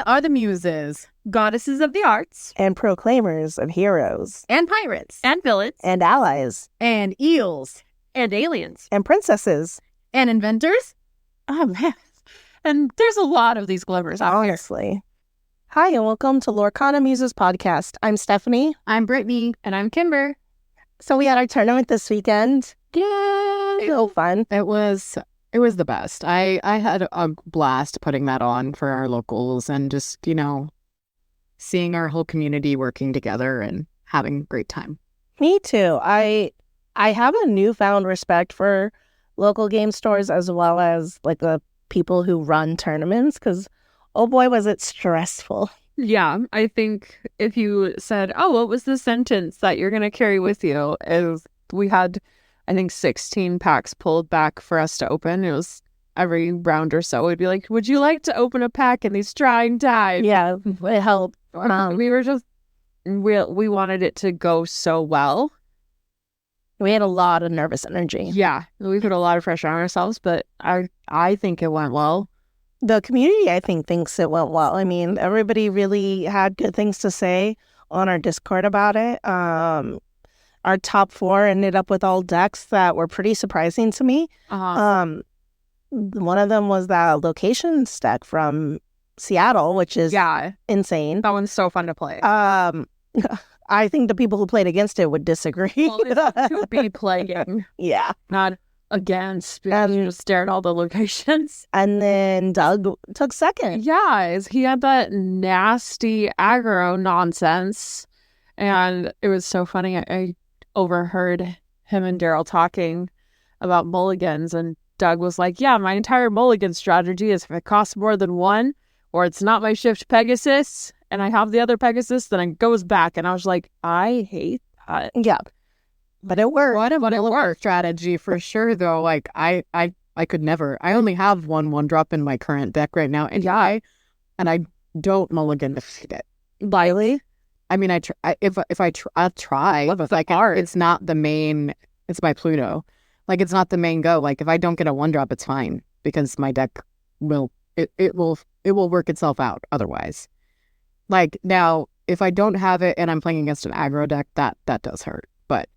are the Muses, goddesses of the arts, and proclaimers of heroes, and pirates, and villains, and allies, and eels, and aliens, and princesses, and inventors. Oh, man. And there's a lot of these glimmers out here. honestly. Hi, and welcome to Lorcana Muses podcast. I'm Stephanie. I'm Brittany. And I'm Kimber. So we had our tournament this weekend. Yeah. So fun. It was the best. I had a blast putting that on for our locals and just, seeing our whole community working together and having a great time. Me too. I have a newfound respect for local game stores as well as like the people who run tournaments because, oh boy, was it stressful. Yeah, I think if you said, oh, what was the sentence that you're going to carry with you? Is we had, I think, 16 packs pulled back for us to open. It was every round or so. We'd be like, would you like to open a pack in these trying times? Yeah, it helped. We were just, we wanted it to go so well. We had a lot of nervous energy. Yeah, we put a lot of pressure on ourselves, but I think it went well. The community, I think, thinks it went well. I mean, everybody really had good things to say on our Discord about it. Our top 4 ended up with all decks that were pretty surprising to me. Uh-huh. One of them was that Locations deck from Seattle, which is insane. That one's so fun to play. I think the people who played against it would disagree. Well, it's to be playing, Yeah. not against, because you just stare at all the locations. And then Doug took second. Yeah, he had that nasty aggro nonsense, and it was so funny. I overheard him and Daryl talking about mulligans, and Doug was like, yeah, my entire mulligan strategy is if it costs more than 1, or it's not my shift Pegasus, and I have the other Pegasus, then it goes back. And I was like, I hate that. Yeah. But it worked. What a work strategy for sure, though. Like I could never. I only have one drop in my current deck right now, and I don't mulligan defeat it. Biley. I mean, I'll try. Like it's not the main. It's my Pluto. Like it's not the main go. Like if I don't get a 1-drop, it's fine because my deck will work itself out otherwise. Like now, if I don't have it and I'm playing against an aggro deck, that does hurt. But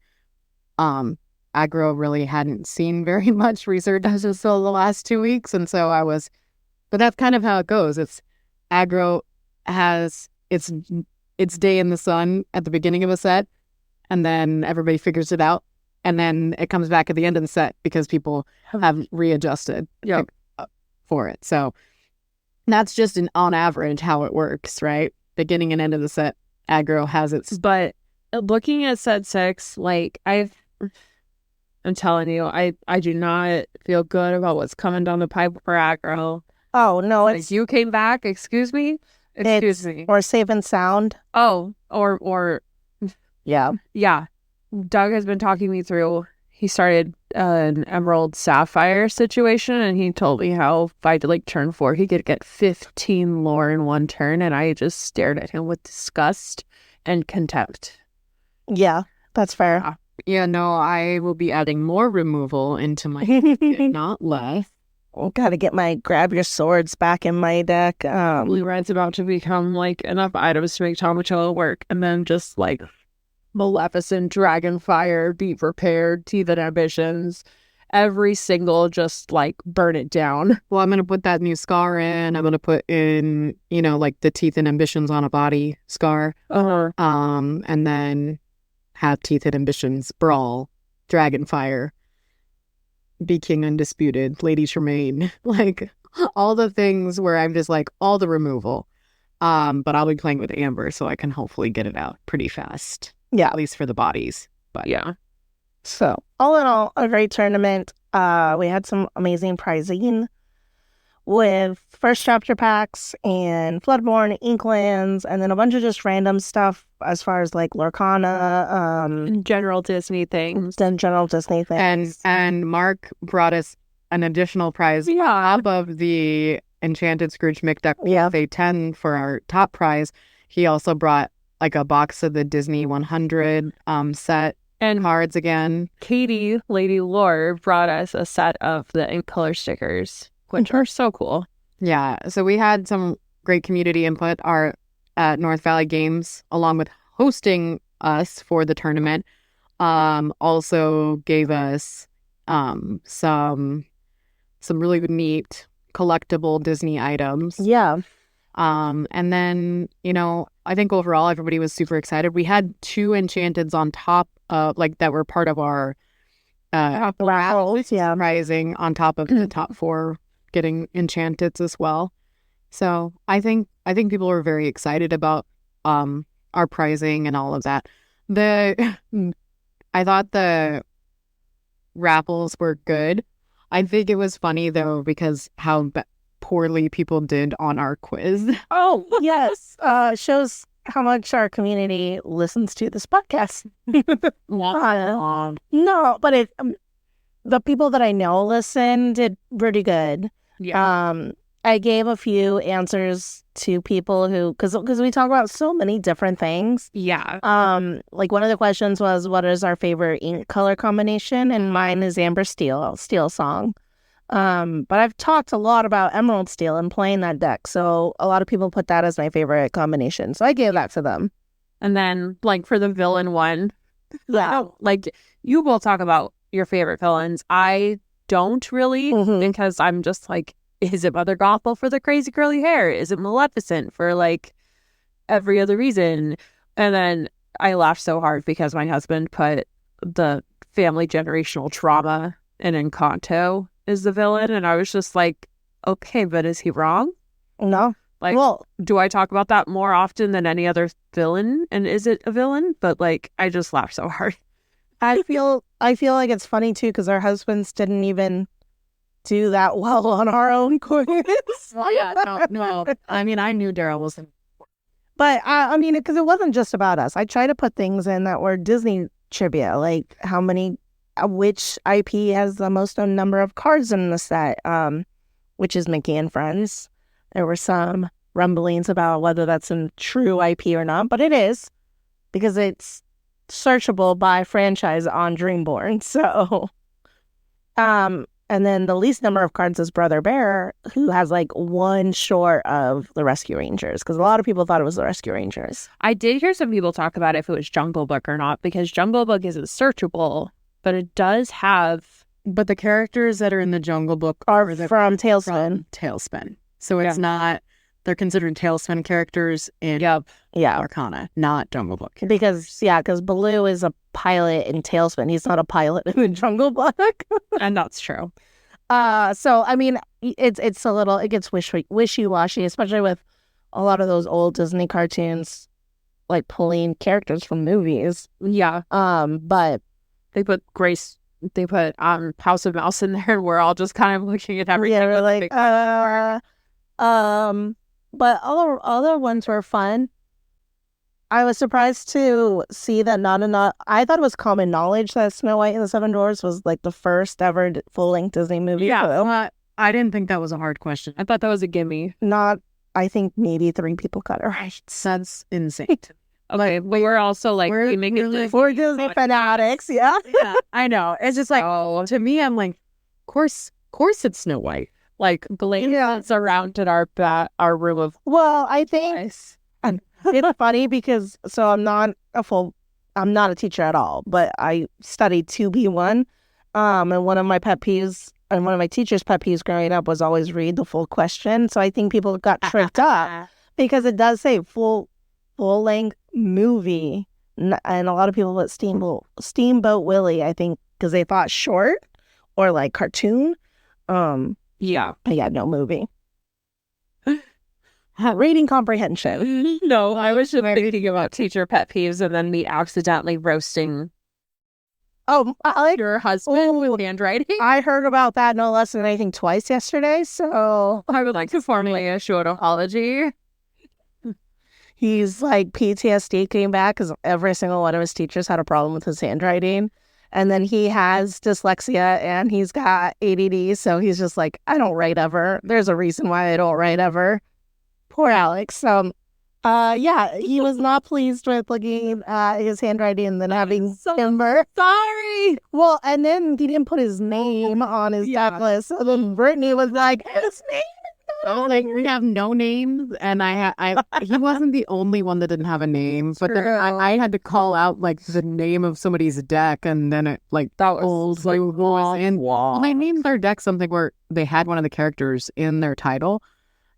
aggro really hadn't seen very much resurgence until the last 2 weeks, and so but that's kind of how it goes. It's aggro has its day in the sun at the beginning of a set, and then everybody figures it out, and then it comes back at the end of the set because people have readjusted for it. So that's just on average how it works, right? Beginning and end of the set, aggro has its. But looking at set 6, like I'm telling you, I do not feel good about what's coming down the pipe for aggro. Oh no, Like you came back. Excuse me. Or Safe and Sound. Oh, or Yeah. Doug has been talking me through. He started an Emerald Sapphire situation, and he told me how if I did like turn 4, he could get 15 lore in 1 turn, and I just stared at him with disgust and contempt. Yeah, that's fair. Yeah, no, I will be adding more removal into my not less. Gotta get my grab your swords back in my deck. Blue Red's about to become like enough items to make Tomatillo work, and then just like Maleficent, Dragonfire, Be Prepared, Teeth and Ambitions, every single just like burn it down. Well, I'm gonna put that new scar in. I'm gonna put in, like the Teeth and Ambitions on a body scar. And then have Teeth and Ambitions brawl, Dragonfire, Be King Undisputed, Lady Tremaine, like all the things where I'm just like all the removal. But I'll be playing with Amber, so I can hopefully get it out pretty fast. Yeah, at least for the bodies. But yeah. So all in all, a great tournament. We had some amazing prizing with first chapter packs and Floodborn, Inklands, and then a bunch of just random stuff as far as like Lorcana, general Disney things. And Mark brought us an additional prize above the Enchanted Scrooge McDuck PFA 10 for our top prize. He also brought like a box of the Disney 100 set and cards again. Katie, Lady Lore, brought us a set of the ink color stickers, which are so cool. Yeah, so we had some great community input. Our North Valley Games, along with hosting us for the tournament, also gave us some really neat collectible Disney items. Yeah. And then, I think overall everybody was super excited. We had 2 Enchanteds on top of that were part of our Raffles, yeah. rising on top of the top 4 getting Enchanteds as well. So I think people were very excited about our prizing and all of that. I thought the raffles were good. I think it was funny though because how poorly people did on our quiz. Oh, yes. Shows how much our community listens to this podcast. No, but the people that I know listen did pretty good. Yeah. I gave a few answers to people who, because we talk about so many different things. Yeah. One of the questions was, what is our favorite ink color combination? And mine is Amber Steel Song. But I've talked a lot about Emerald Steel and playing that deck, so a lot of people put that as my favorite combination. So I gave that to them. And then, for the villain one, Yeah. You will talk about your favorite villains. I don't really, because I'm just is it Mother Gothel for the crazy curly hair? Is it Maleficent for every other reason? And then I laughed so hard because my husband put the family generational trauma in Encanto is the villain, and I was just okay, but is he wrong? No. Do I talk about that more often than any other villain? And is it a villain? But I just laughed so hard. I feel like it's funny too because our husbands didn't even do that well on our own quiz. Oh yeah, no. I mean, I knew Daryl wasn't, but because it wasn't just about us. I try to put things in that were Disney trivia, like which IP has the most number of cards in the set, which is Mickey and Friends. There were some rumblings about whether that's a true IP or not, but it is because it's searchable by franchise on Dreamborn. So, and then the least number of cards is Brother Bear, who has 1 short of the Rescue Rangers, because a lot of people thought it was the Rescue Rangers. I did hear some people talk about if it was Jungle Book or not, because Jungle Book isn't searchable, but it does have. But the characters that are in the Jungle Book are from Tailspin. Tailspin. So it's not, they're considered Tailspin characters in Arcana, not Jungle Book. Because Baloo is a pilot in Tailspin. He's not a pilot in the Jungle Book. And that's true. So, I mean, it's a little, it gets wishy-washy, especially with a lot of those old Disney cartoons, pulling characters from movies. Yeah. But they put House of Mouse in there, and we're all just kind of looking at everything. Yeah, we're but other ones were fun. I was surprised to see that I thought it was common knowledge that Snow White and the Seven Dwarfs was the first ever full-length Disney movie. Yeah, I didn't think that was a hard question. I thought that was a gimme. I think maybe 3 people got it right. That's insane. Okay, but we're also we're Disney fanatics, yeah. Yeah, I know. It's just to me, I'm of course it's Snow White. Blaine surrounded our room of. Well, I think it's funny because I'm not a teacher at all, but I studied 2B1. And one of my pet peeves and one of my teacher's pet peeves growing up was always read the full question. So I think people got tricked up because it does say full-length movie, and a lot of people put Steamboat Willie, I think, because they thought short or cartoon. Yeah. No movie. Reading comprehension. No, I was just thinking about teacher pet peeves and then me accidentally roasting your husband with handwriting. I heard about that no less than I think twice yesterday, so I would like to formally issue an apology. He's PTSD came back because every single one of his teachers had a problem with his handwriting. And then he has dyslexia and he's got ADD. So he's just I don't write ever. There's a reason why I don't write ever. Poor Alex. He was not pleased with looking at his handwriting and then having timber. Sorry. Well, and then he didn't put his name on his checklist. So then Brittany was his name is like we have no names, and he wasn't the only one that didn't have a name, but then I had to call out like the name of somebody's deck, and then it like That was like wow. well, they named their deck something where they had one of the characters in their title,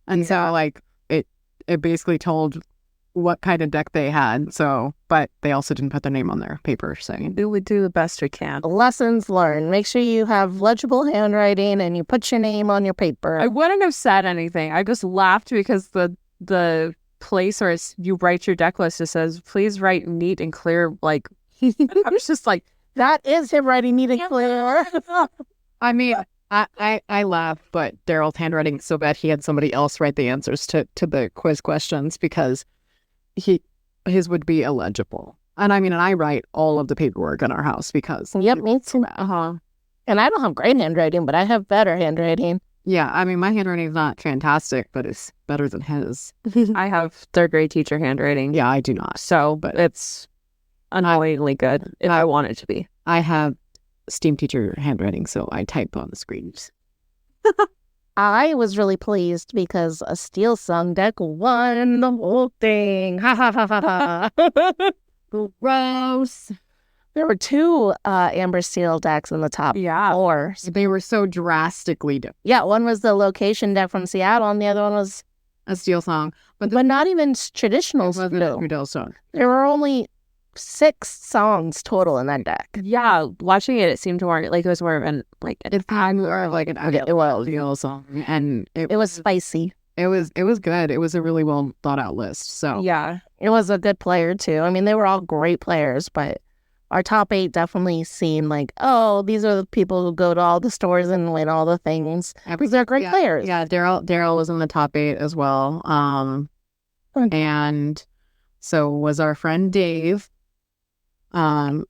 and so like it basically told what kind of deck they had. So, but they also didn't put their name on their paper saying. We do the best we can. Lessons learned. Make sure you have legible handwriting and you put your name on your paper. I wouldn't have said anything. I just laughed because the place where you write your deck list, it says, please write neat and clear. Like, I was just like, that is him writing neat and clear. I mean, I laugh, but Daryl's handwriting is so bad he had somebody else write the answers to the quiz questions because his would be illegible. And I mean, and I write all of the paperwork in our house because Yep, me too. And I don't have great handwriting, but I have better handwriting. yeah, I mean, my handwriting is not fantastic, but it's better than his. I have third grade teacher handwriting. Yeah, I do not. So, but it's annoyingly good if I want it to be. I have STEAM teacher handwriting, so I type on the screens. I was really pleased because a Steel Song deck won the whole thing. Ha ha ha ha ha. Gross. There were two Amber Steel decks in the top Yeah. four. They were so drastically different. Yeah, one was the location deck from Seattle, and the other one was, A Steel Song, but not even traditional. wasn't a Trudell song. There were only 6 songs total in that deck. Yeah, watching it seemed more like it was more of an like It's more like an it was. Steel Song, and It was spicy. It was good. It was a really well thought out list. So yeah. It was a good player, too. I mean, they were all great players, but our top 8 definitely seemed like, oh, these are the people who go to all the stores and win all the things. Because they're great players. Yeah, Daryl was in the top 8 as well. And so was our friend Dave. And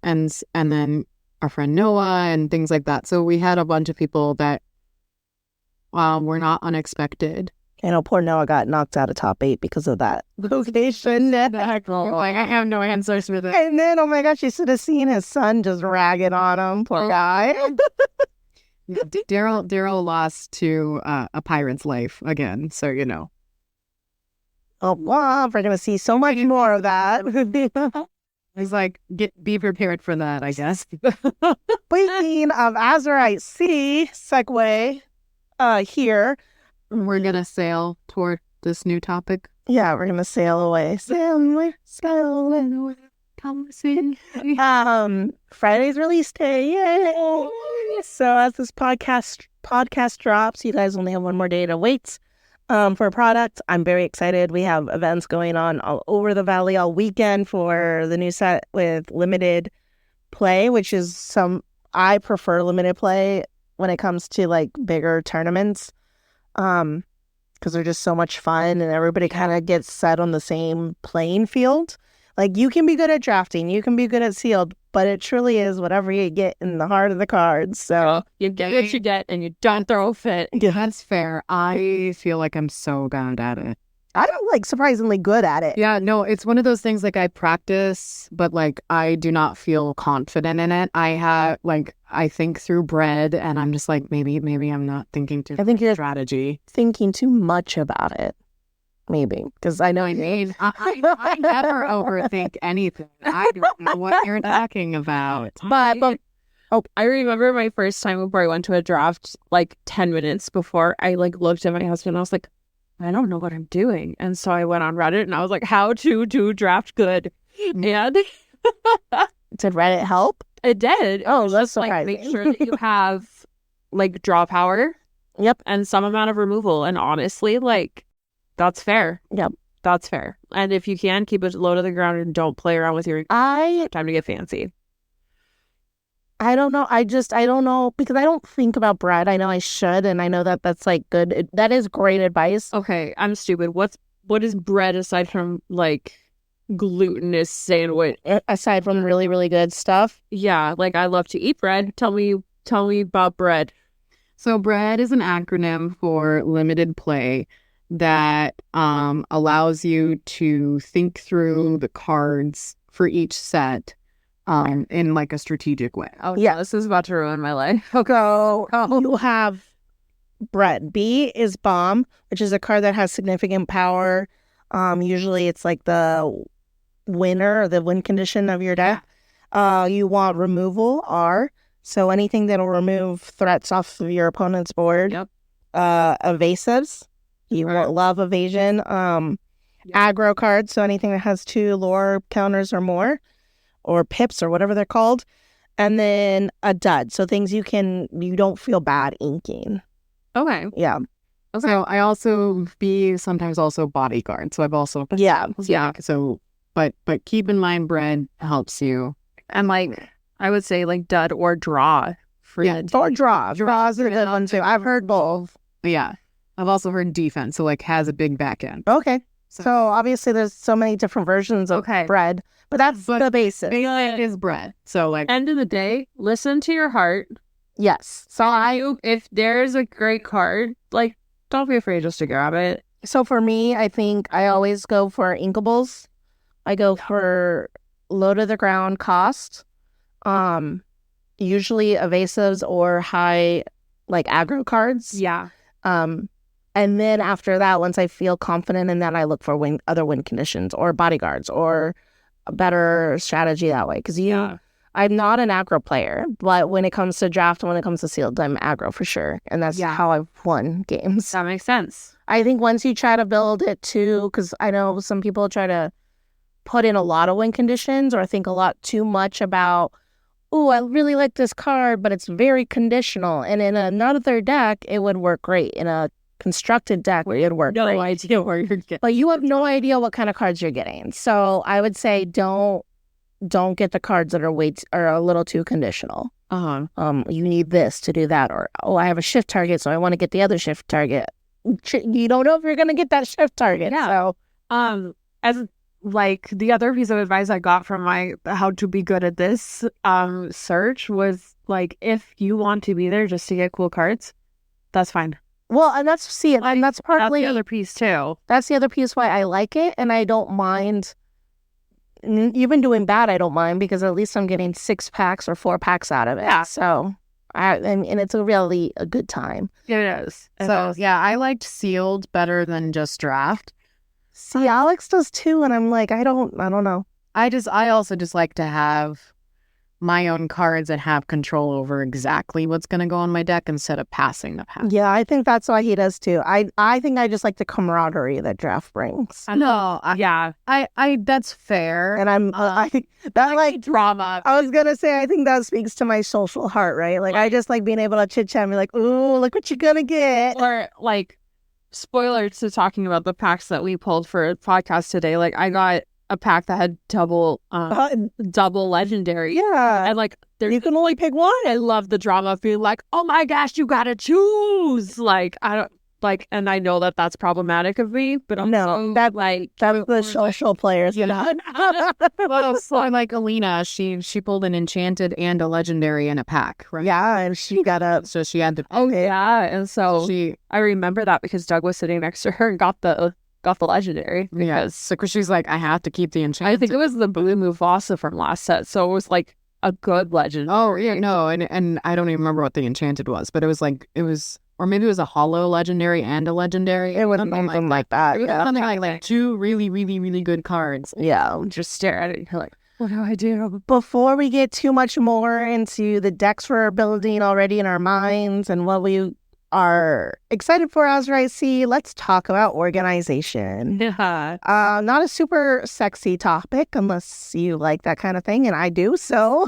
then our friend Noah and things like that. So we had a bunch of people that were not unexpected. I know poor Noah got knocked out of top 8 because of that location deck. Like, I have no answers for that. And then, oh my gosh, you should have seen his son just ragging on him. Poor guy. Daryl lost to a pirate's life again. So, you know. Oh, wow, we're going to see so much more of that. It's like, be prepared for that, I guess. Speaking of Azurite Sea, segue here. We're going to sail toward this new topic. Yeah, we're going to sail away. Sail away, sail away. Come see. Friday's release day. Yay! So as this podcast drops, you guys only have one more day to wait for a product. I'm very excited. We have events going on all over the valley all weekend for the new set with limited play, which is I prefer limited play when it comes to like bigger tournaments. Because they're just so much fun and everybody kind of gets set on the same playing field. Like, you can be good at drafting, you can be good at sealed, but it truly is whatever you get in the heart of the cards. So You get what you get and you don't throw a fit. Yeah, that's fair. I feel like I'm so bad at it. I'm like surprisingly good at it. Yeah, no, it's one of those things like I practice, but like I do not feel confident in it. I think through bread and I'm just like, maybe I'm not thinking through I think you're strategy. thinking too much about it. Maybe. Because I know I mean, I never overthink anything. I don't know what you're talking about. But I remember my first time before I went to a draft, like 10 minutes before, I like looked at my husband and I was like, I don't know what I'm doing. And so I went on Reddit and I was like, how to do draft good. And did Reddit help? it did. Oh, that's Like, surprising. make sure that you have like draw power. Yep. And some amount of removal. And honestly, like, that's fair. Yep. That's fair. And if you can, keep it low to the ground and don't play around with your I time to get fancy. don't know. I don't know because I don't think about bread. I know I should, and I know that that's like good. That is great advice. Okay, I'm stupid. What is bread aside from like glutinous sandwich? Aside from really, really good stuff. Yeah, like I love to eat bread. Tell me about bread. So bread is an acronym for limited play that allows you to think through the cards for each set in like a strategic way. Oh Yeah. yeah, this is about to ruin my life. You have bread. B is bomb, which is a card that has significant power. Usually it's like the winner or the win condition of your deck. You want removal, R. So anything that'll remove threats off of your opponent's board. Yep. Evasives. You won't love evasion. Aggro cards, so anything that has 2 lore counters or more, or pips or whatever they're called. And then a dud, so things you don't feel bad inking. Okay. Yeah. So I also be sometimes also bodyguard. So I've also Yeah. So but keep in mind bread helps you. And like I would say like dud or draw for Or draw. Draws are good one too. I've heard both. Yeah. I've also heard defense, so like has a big back end. Okay. So obviously there's so many different versions of bread, but that's the basis. It is bread. So like end of the day, listen to your heart. Yes. So if there's a great card, like don't be afraid just to grab it. So for me, I think I always go for inkables. I go for low to the ground cost. Usually evasives or high like aggro cards. Yeah. And then after that, once I feel confident in that, I look for other win conditions or bodyguards or a better strategy that way. Because I'm not an aggro player, but when it comes to draft and when it comes to sealed, I'm aggro for sure. And that's how I've won games. That makes sense. I think once you try to build it too, because I know some people try to put in a lot of win conditions or think a lot too much about, oh, I really like this card, but it's very conditional. And in another deck, it would work great. In a constructed deck, it would work great. No idea where you're getting. But you have no idea what kind of cards you're getting. So I would say don't get the cards that are a little too conditional. You need this to do that, or I have a shift target, so I want to get the other shift target. You don't know if you're going to get that shift target. Yeah. So, as like the other piece of advice I got from my how to be good at this search was like, if you want to be there just to get cool cards, that's fine. Well, and that's partly the other piece too. That's the other piece why I like it, and I don't mind. Even doing bad, I don't mind, because at least I'm getting 6 packs or 4 packs out of it. Yeah. So, and it's really a good time. It is. I liked sealed better than just draft. See, Alex does too, and I'm like, I don't know. I also just like to have my own cards and have control over exactly what's going to go on my deck instead of passing the pack. Yeah, I think that's why he does too. I think I just like the camaraderie that draft brings. I that's fair. And that like drama. I was gonna say, I think that speaks to my social heart, right? Like I just like being able to chit chat and be like, ooh, look what you're gonna get. Or like, spoilers to talking about the packs that we pulled for a podcast today. Like I got a pack that had double legendary. Yeah. And like you can only pick one. I love the drama of being like, oh my gosh, you gotta choose. Like I don't like, and I know that that's problematic of me, but I'm that's the social players, you know. So like Alina, she pulled an enchanted and a legendary in a pack, right? Yeah, and she had to. Oh yeah, and so I remember that because Doug was sitting next to her and got the legendary. Because so she's like, I have to keep the enchanted. I think it was the blue Mufasa from last set, so it was like a good legend. Oh yeah, no, and I don't even remember what the enchanted was, but it was, or maybe it was a hollow legendary and a legendary. It was something like that. It was something like 2 really, really, really good cards. Yeah, just stare at it and you're like, what do I do? Before we get too much more into the decks we're building already in our minds and what we are excited for as I see, let's talk about organization. Yeah. Not a super sexy topic unless you like that kind of thing, and I do, so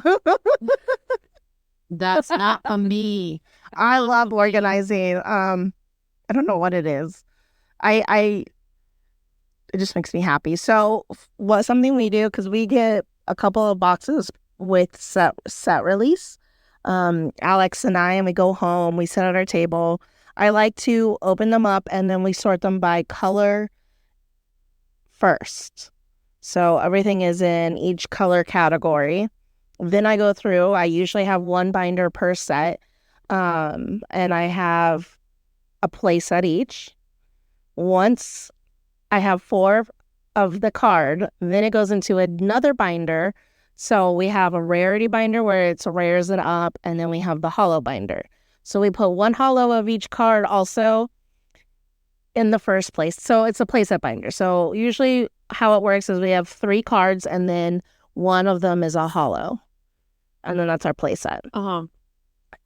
that's not for me. I love organizing. I don't know what it is. It just makes me happy. So something we do, because we get a couple of boxes with set release. Alex and I, and we go home, we sit at our table. I like to open them up and then we sort them by color first. So everything is in each color category. Then I go through, I usually have 1 binder per set. And I have a play set each. Once I have 4 of the card, then it goes into another binder. So we have a rarity binder where it's rares and up, and then we have the hollow binder. So we put one hollow of each card also in the first place. So it's a playset binder. So usually how it works is we have 3 cards and then one of them is a hollow. And then that's our playset.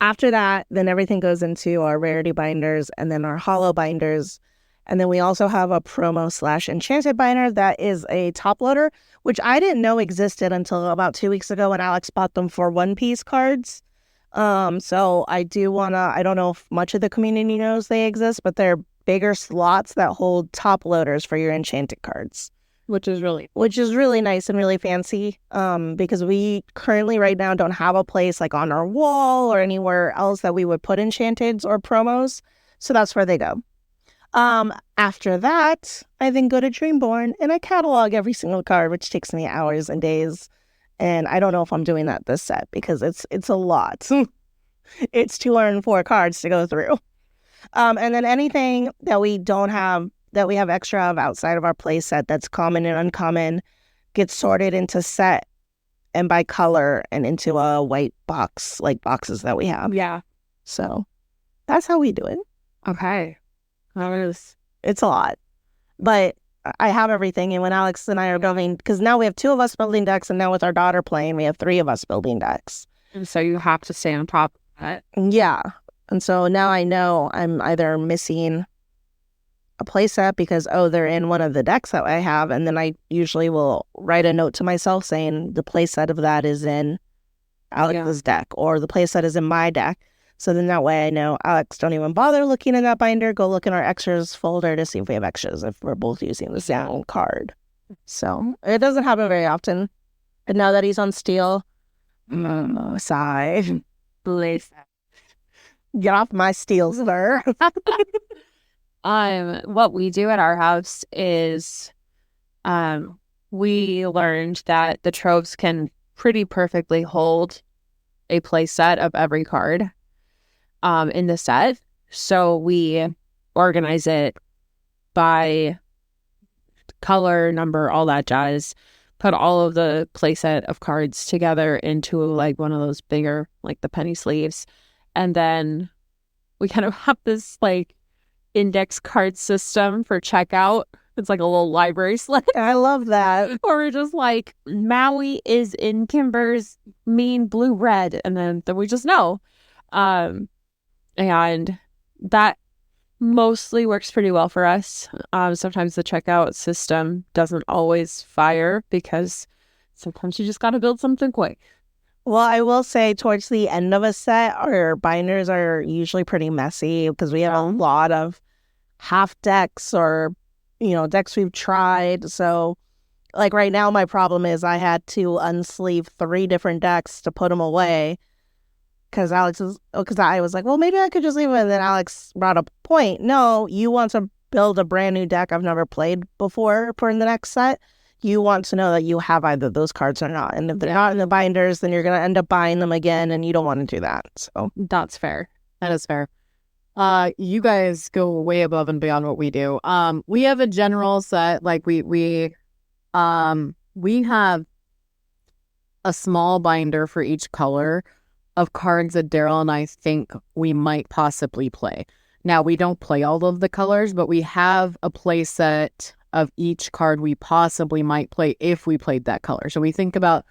After that, then everything goes into our rarity binders and then our hollow binders. And then we also have a promo/enchanted binder that is a top loader, which I didn't know existed until about 2 weeks ago when Alex bought them for One Piece cards. So I don't know if much of the community knows they exist, but they're bigger slots that hold top loaders for your enchanted cards. Which is really nice and really fancy, because we currently right now don't have a place like on our wall or anywhere else that we would put enchanteds or promos. So that's where they go. After that, I then go to Dreamborn and I catalog every single card, which takes me hours and days. And I don't know if I'm doing that this set because it's a lot. It's 204 cards to go through. And then anything that we don't have, that we have extra of outside of our play set that's common and uncommon, gets sorted into set and by color and into a white box, like boxes that we have. Yeah. So that's how we do it. Okay. It's a lot. But I have everything. And when Alex and I are building, because now we have 2 of us building decks, and now with our daughter playing, we have 3 of us building decks. And so you have to stay on top of that. Yeah. And so now I know I'm either missing a playset because, they're in one of the decks that I have. And then I usually will write a note to myself saying the playset of that is in Alex's deck, or the playset is in my deck. So then that way I know, Alex, don't even bother looking in that binder. Go look in our extras folder to see if we have extras, if we're both using the same card. So it doesn't happen very often. And now that he's on steel, sigh. Get off my steel, sir. What we do at our house is we learned that the troves can pretty perfectly hold a play set of every card in the set. So we organize it by color, number, all that jazz. Put all of the playset of cards together into like one of those bigger, like the penny sleeves. And then we kind of have this like index card system for checkout. It's like a little library slip. I love that. Or we're just like, Maui is in Kimber's mean blue red. And then we just know. And that mostly works pretty well for us. Sometimes the checkout system doesn't always fire because sometimes you just got to build something quick. Well, I will say towards the end of a set, our binders are usually pretty messy because we have a lot of half decks or, decks we've tried. So like right now, my problem is I had to unsleeve 3 different decks to put them away. Because I was like, well, maybe I could just leave it. And then Alex brought up a point. No, you want to build a brand new deck I've never played before for the next set. You want to know that you have either those cards or not. And if they're not in the binders, then you're going to end up buying them again. And you don't want to do that. So that's fair. That is fair. You guys go way above and beyond what we do. We have a general set. Like we have a small binder for each color of cards that Daryl and I think we might possibly play. Now, we don't play all of the colors, but we have a play set of each card we possibly might play if we played that color. So we think about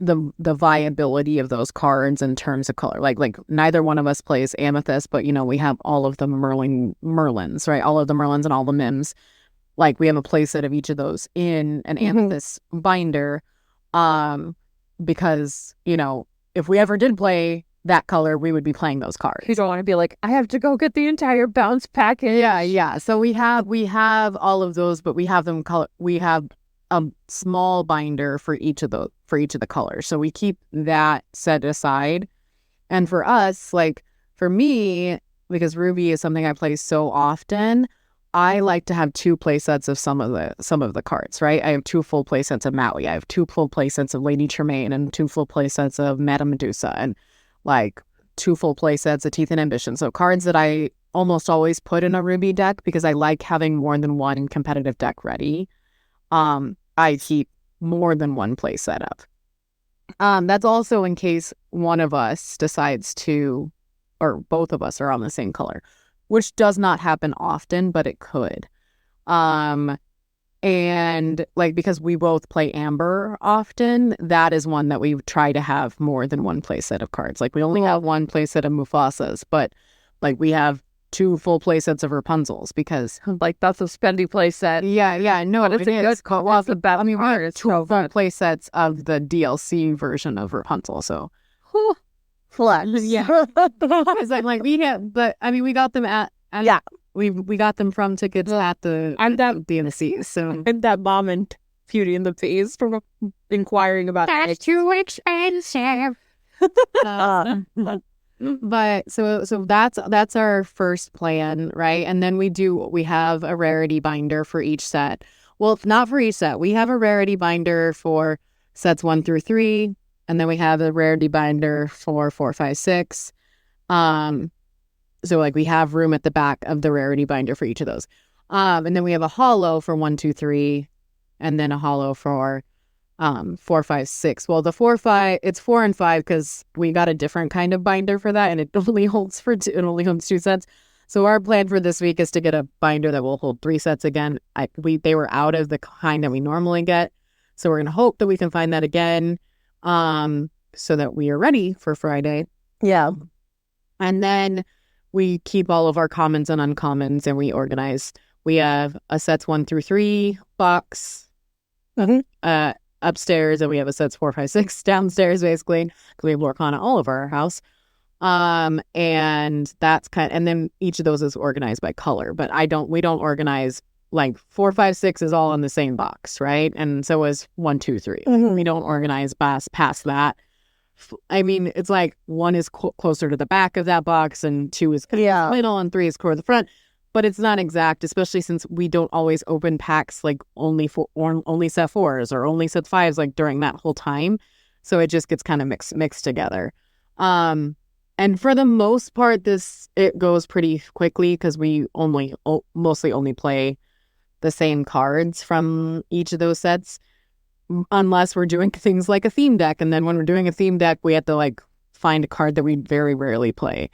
the viability of those cards in terms of color. Like neither one of us plays Amethyst, but we have all of the Merlins, right? All of the Merlins and all the Mims. Like we have a play set of each of those in an Amethyst binder, because if we ever did play that color, we would be playing those cards. You don't want to be like, I have to go get the entire bounce package. Yeah. So we have all of those, but we have them we have a small binder for each of the colors. So we keep that set aside. And for us, like for me, because Ruby is something I play so often, I like to have 2 play sets of some of the cards, right? I have 2 full play sets of Maui. I have 2 full play sets of Lady Tremaine and 2 full play sets of Madame Medusa and like 2 full play sets of Teeth and Ambition. So cards that I almost always put in a Ruby deck because I like having more than one competitive deck ready. I keep more than 1 play set up. That's also in case one of us decides to, or both of us are on the same color, which does not happen often, but it could. And like, because we both play Amber often, that is one that we try to have more than one play set of cards. Like, we only have one play set of Mufasas, but like, we have 2 full play sets of Rapunzels because Like, that's a spendy play set. yeah, no, But it's a good call. Well, the best we part. have It's 2 so full fun. play sets of the DLC version of Rapunzel. So Flex. Yeah. it's like we have, but I mean, we got them at Yeah. we got them from tickets at the I'm that DMC. So and that mom and Beauty and the Beast from inquiring about that's too expensive. But so that's our first plan, right? And then we have a rarity binder for each set. Well, not for each set. We have a rarity binder for sets 1 through 3, and then we have a rarity binder for 4, 5, 6. So like, we have room at the back of the rarity binder for each of those. And then we have a holo for 1, 2, 3, and then a holo for 4, 5, 6. Well, the 4, 5, it's 4 and 5 because we got a different kind of binder for that, and it only holds 2 sets. So our plan for this week is to get a binder that will hold 3 sets again. They were out of the kind that we normally get, so we're gonna hope that we can find that again, so that we are ready for Friday. Yeah. And then we keep all of our commons and uncommons, and we organize. We have a sets 1 through 3 box upstairs, and we have a sets 4, 5, 6 downstairs, basically, because we have Lorcana all over our house. And that's and then each of those is organized by color, but we don't organize, like 4, 5, 6 is all in the same box, right? And so is 1, 2, 3. We don't organize past that. I mean, it's like 1 is closer to the back of that box, and 2 is kind of in the middle, and 3 is toward the front. But it's not exact, especially since we don't always open packs like only set 4s or only set 5s like during that whole time. So it just gets kind of mixed together. And for the most part, it goes pretty quickly because we mostly only play the same cards from each of those sets, unless we're doing things like a theme deck. And then when we're doing a theme deck, we have to like find a card that we very rarely play.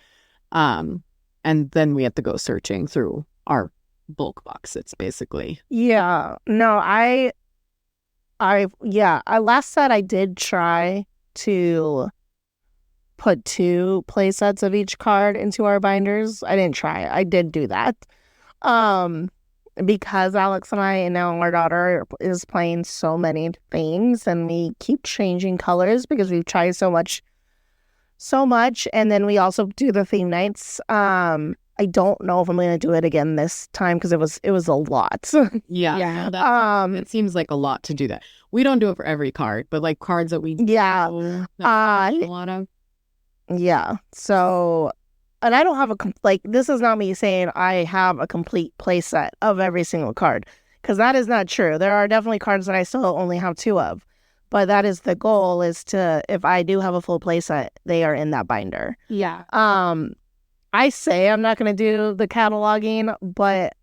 And then we have to go searching through our bulk boxes, basically. Yeah. No, last set I did try to put 2 play sets of each card into our binders. I didn't try it. I did do that. Because Alex and I, and now our daughter, is playing so many things, and we keep changing colors because we've tried so much. And then we also do the theme nights. I don't know if I'm going to do it again this time because it was a lot. Yeah. It seems like a lot to do that. We don't do it for every card, but like cards that we Yeah. know that a lot of. Yeah. So, and I don't have this is not me saying I have a complete play set of every single card, because that is not true. There are definitely cards that I still only have 2 of, but that is the goal, is to, if I do have a full play set, they are in that binder. Yeah. I say I'm not going to do the cataloging, but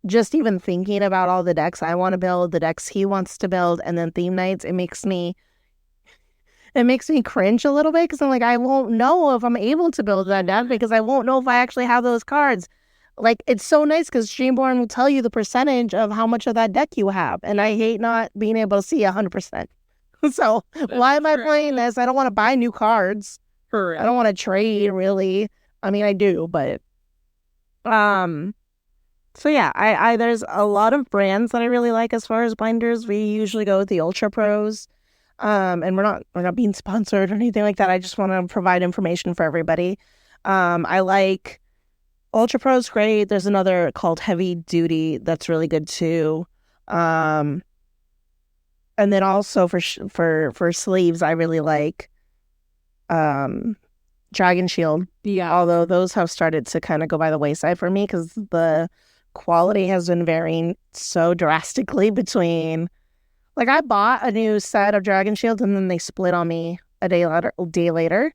just even thinking about all the decks I want to build, the decks he wants to build, and then theme nights, it makes me cringe a little bit, because I'm like, I won't know if I'm able to build that deck, because I won't know if I actually have those cards. Like, it's so nice because Streamborn will tell you the percentage of how much of that deck you have, and I hate not being able to see 100%. So why am I playing this? I don't want to buy new cards. I don't want to trade, really. I mean, I do, but so yeah, I there's a lot of brands that I really like as far as binders. We usually go with the Ultra Pros. And we're not being sponsored or anything like that. I just want to provide information for everybody. I like Ultra Pro's great. There's another called Heavy Duty that's really good too. And then also for sleeves, I really like Dragon Shield. Yeah. Although those have started to kind of go by the wayside for me because the quality has been varying so drastically between. Like, I bought a new set of Dragon Shields, and then they split on me a day later.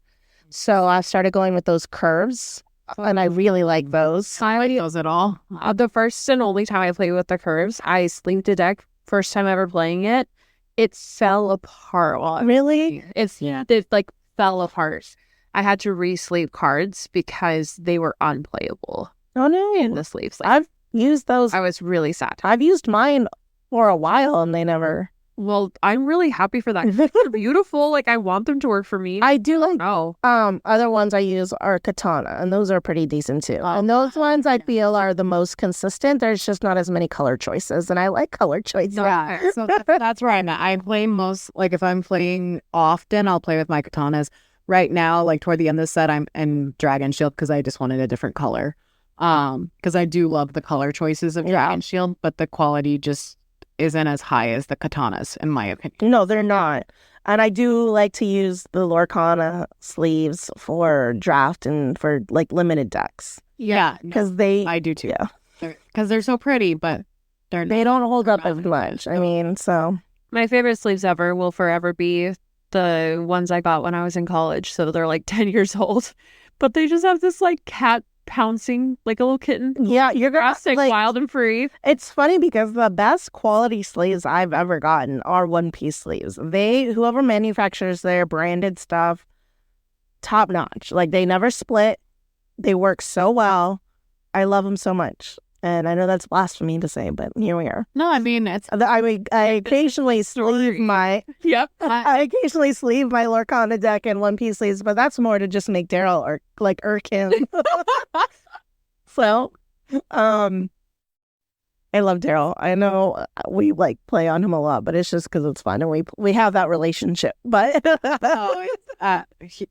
So I started going with those curves, and I really like those. I like those at all. The first and only time I played with the curves, I sleeved a deck. First time ever playing it, it fell apart. Really? It like fell apart. I had to re-sleeve cards because they were unplayable Oh no. in the sleeves. Like, I've used those. I was really sad. I've used mine for a while and they never. Well, I'm really happy for that. They're beautiful. Like, I want them to work for me. I do like Oh, other ones I use are Katana, and those are pretty decent too. And those ones I feel are the most consistent. There's just not as many color choices, and I like color choices. Yeah, so that's where I'm at. I play most, like if I'm playing often, I'll play with my katanas. Right now, like toward the end of the set, I'm in Dragon Shield because I just wanted a different color. Because I do love the color choices of Dragon Shield, but the quality just isn't as high as the katanas, in my opinion. No, they're not. And I do like to use the Lorcana sleeves for draft and for like limited decks Yeah, because they I do too. Yeah. Because they're so pretty, but they don't hold up as much. I mean, so my favorite sleeves ever will forever be the ones I got when I was in college. So they're like 10 years old, but they just have this like cat pouncing like a little kitten. yeah, you're gonna Like, wild and free. It's funny because the best quality sleeves I've ever gotten are One Piece sleeves. Whoever manufactures their branded stuff, top notch. Like they never split. They work so well. I love them so much. And I know that's blasphemy to say, but here we are. no, I mean it's I occasionally sleeve my Yep. I occasionally sleeve my Lorcana deck in One Piece sleeves, but that's more to just make Daryl or like irk him. So, I love Daryl. I know we like play on him a lot, but it's just because it's fun and we have that relationship. But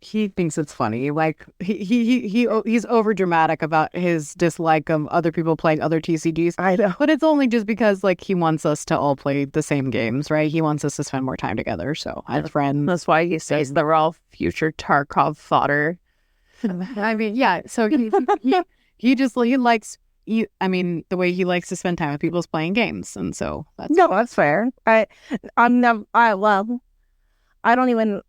he thinks it's funny. Like he's over dramatic about his dislike of other people playing other TCGs. I know. But it's only just because like he wants us to all play the same games, right? He wants us to spend more time together. So as friends. That's why he says they're all future Tarkov fodder. I mean, yeah. So he likes. I mean, the way he likes to spend time with people is playing games, and so that's No, that's fair. I don't even.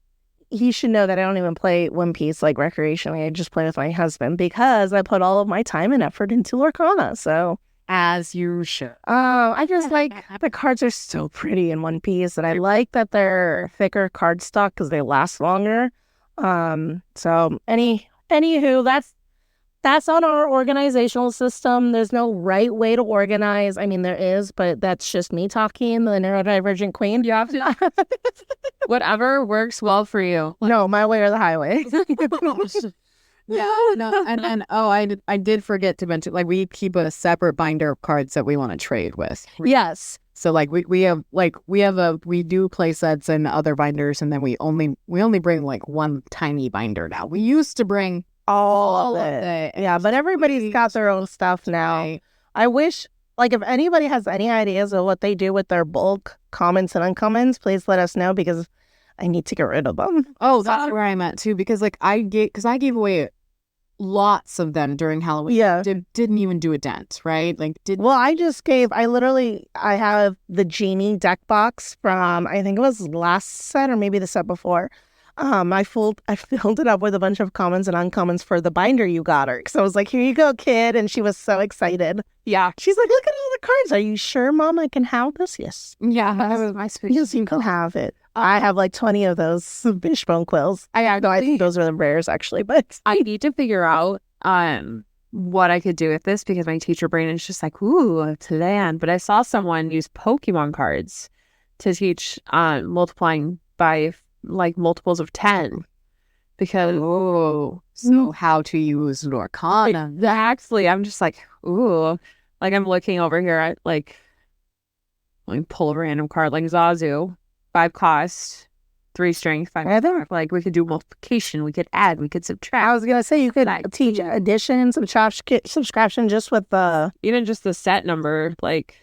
He should know that I don't even play One Piece like recreationally. I just play with my husband because I put all of my time and effort into Lorcana. So, as you should. I just like the cards are so pretty in One Piece, and I like that they're thicker card stock because they last longer. So anywho, that's on our organizational system. There's no right way to organize. I mean, there is, but that's just me talking, the neurodivergent queen. You have to whatever works well for you. No, my way or the highway. Yeah, no, and then I did forget to mention, like we keep a separate binder of cards that we want to trade with. Yes. So like we do play sets and other binders, and then we only bring like one tiny binder now. We used to bring all of it. Yeah, but everybody's got their own stuff now. Right. I wish, like, if anybody has any ideas of what they do with their bulk commons and uncommons, please let us know because I need to get rid of them. Oh, that's where I'm at too, because like I gave away lots of them during Halloween. Yeah. Didn't even do a dent, right? Like Well, I have the Genie deck box from, I think it was last set or maybe the set before. I filled it up with a bunch of commons and uncommons for the binder you got her. So I was like, here you go, kid. And she was so excited. Yeah. She's like, look at all the cards. Are you sure, Mom, I can have this? Yes. yeah, Yes, you can have it. I have like 20 of those Fishbone quills. I think those are the rares actually, but I need to figure out what I could do with this because my teacher brain is just like, ooh, a plan. But I saw someone use Pokemon cards to teach multiplying by like multiples of 10 because so how to use Lorcana. Exactly. I'm just like, ooh, like I'm looking over here at like, let me pull a random card like Zazu, 5 cost, 3 strength, 5. Like we could do multiplication, we could add, we could subtract. I was gonna say you could teach addition, subtraction just with the even just the set number, like.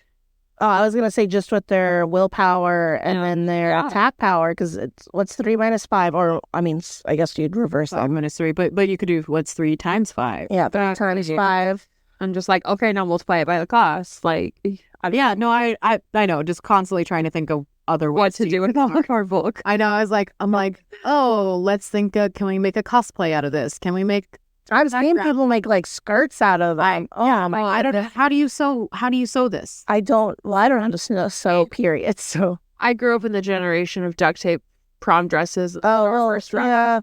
Oh, I was gonna say just with their willpower and then their attack power, because it's what's 3 minus 5, or I mean, I guess you'd reverse 5 that. minus 3, but you could do what's 3 times 5. Yeah, 3 times 5. I'm just like, okay, now multiply it by the cost. Like, yeah, no, I know, just constantly trying to think of other ways what to do with our book. I know. I'm like, oh, let's think. Can we make a cosplay out of this? Can we make? I've seen people make like skirts out of them. Oh my! I don't know. How do you sew this? I don't know how to sew. Period. So I grew up in the generation of duct tape prom dresses. yeah.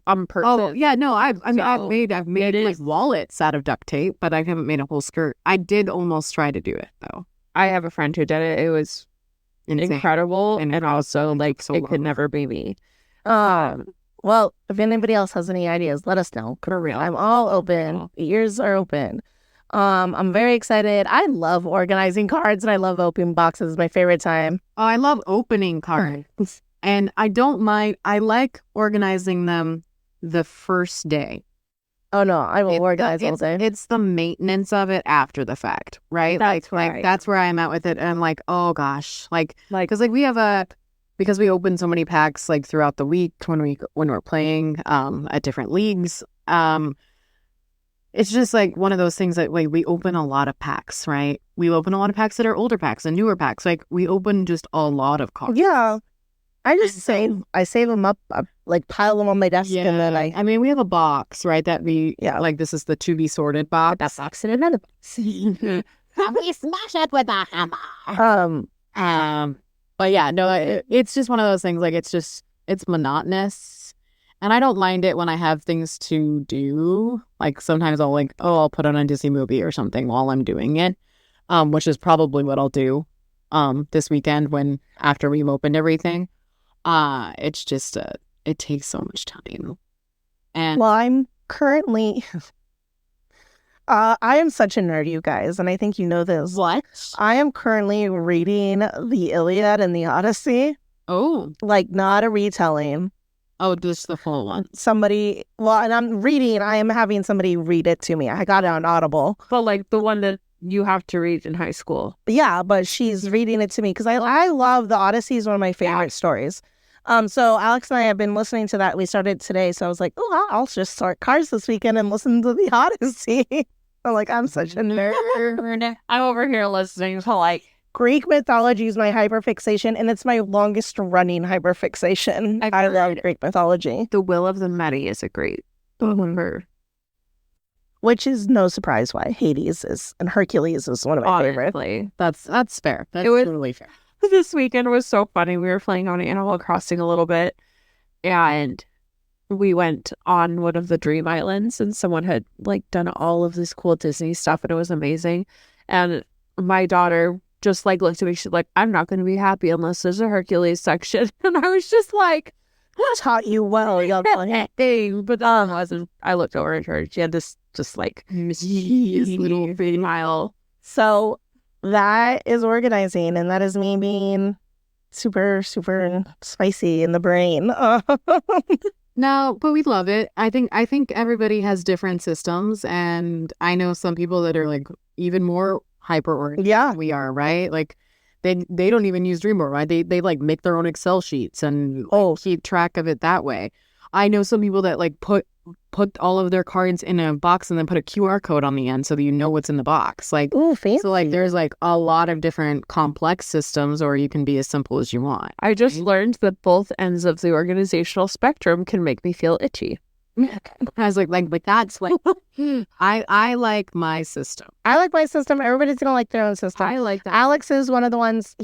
on person. Oh yeah, no, I've So, made it like is- wallets out of duct tape, but I haven't made a whole skirt. I did almost try to do it though. I have a friend who did it. It was Insane. incredible, and also like so it could long. never be me. Well, if anybody else has any ideas, let us know. For real. I'm all open. Ears are open. I'm very excited. I love organizing cards and I love opening boxes. It's my favorite time. Oh, I love opening cards, and I don't mind. I like organizing them the first day. Oh no, I will organize all day. It's the maintenance of it after the fact, right? That's like right. that's where I'm at with it. And I'm like, oh gosh, like Like, because because we open so many packs like throughout the week when we're playing at different leagues. It's just like one of those things that we open a lot of packs, right? We open a lot of packs that are older packs and newer packs. Like we open just a lot of cards. Yeah. I just save them up, like pile them on my desk, and then I mean, we have a box, right? That Yeah. like this is the to be sorted box. that box in another box. We smash it with a hammer. But yeah, no, it's just one of those things. Like it's monotonous, and I don't mind it when I have things to do. Like sometimes I'll put on a Disney movie or something while I'm doing it, which is probably what I'll do, this weekend after we've opened everything. It's just it takes so much time, and Well, I'm currently. I am such a nerd, you guys, and I think you know this. what? I am currently reading the Iliad and the Odyssey, Oh, like not a retelling. just the full one. And I am having somebody read it to me. I got it on Audible. but like the one that you have to read in high school. Yeah, but she's reading it to me because I love the Odyssey is one of my favorite stories. So Alex and I have been listening to that. We started today, so I was like, oh, I'll just start Cars this weekend and listen to the Odyssey. I'm like, I'm such a nerd. I'm over here listening to like Greek mythology is my hyperfixation, and it's my longest running hyperfixation. I've I love heard. Greek mythology, The Will of the Medi is a great one. which is no surprise why Hades is and Hercules is one of my favorites. Honestly. That's fair. That's It was- totally fair. This weekend was so funny. We were playing on Animal Crossing a little bit, and we went on one of the Dream Islands, and someone had like done all of this cool Disney stuff, and it was amazing. And my daughter just like looked at me. She's like, "I'm not going to be happy unless there's a Hercules section." And I was just like, Taught you well, young man. "Dang!" But wasn't. I looked over at her. She had this just like mischievous little smile. So that is organizing, and that is me being super, super spicy in the brain. No, but we love it. I think everybody has different systems, and I know some people that are like even more hyper organized Yeah. than we are, right? Like they don't even use Dreamboard, right? They like make their own Excel sheets and keep track of it that way. I know some people that like put all of their cards in a box and then put a QR code on the end so that you know what's in the box. Like Ooh, fancy. so like there's like a lot of different complex systems, or you can be as simple as you want. I just learned that both ends of the organizational spectrum can make me feel itchy. I was like that's like I like my system. I like my system. Everybody's gonna like their own system. I like that. Alex is one of the ones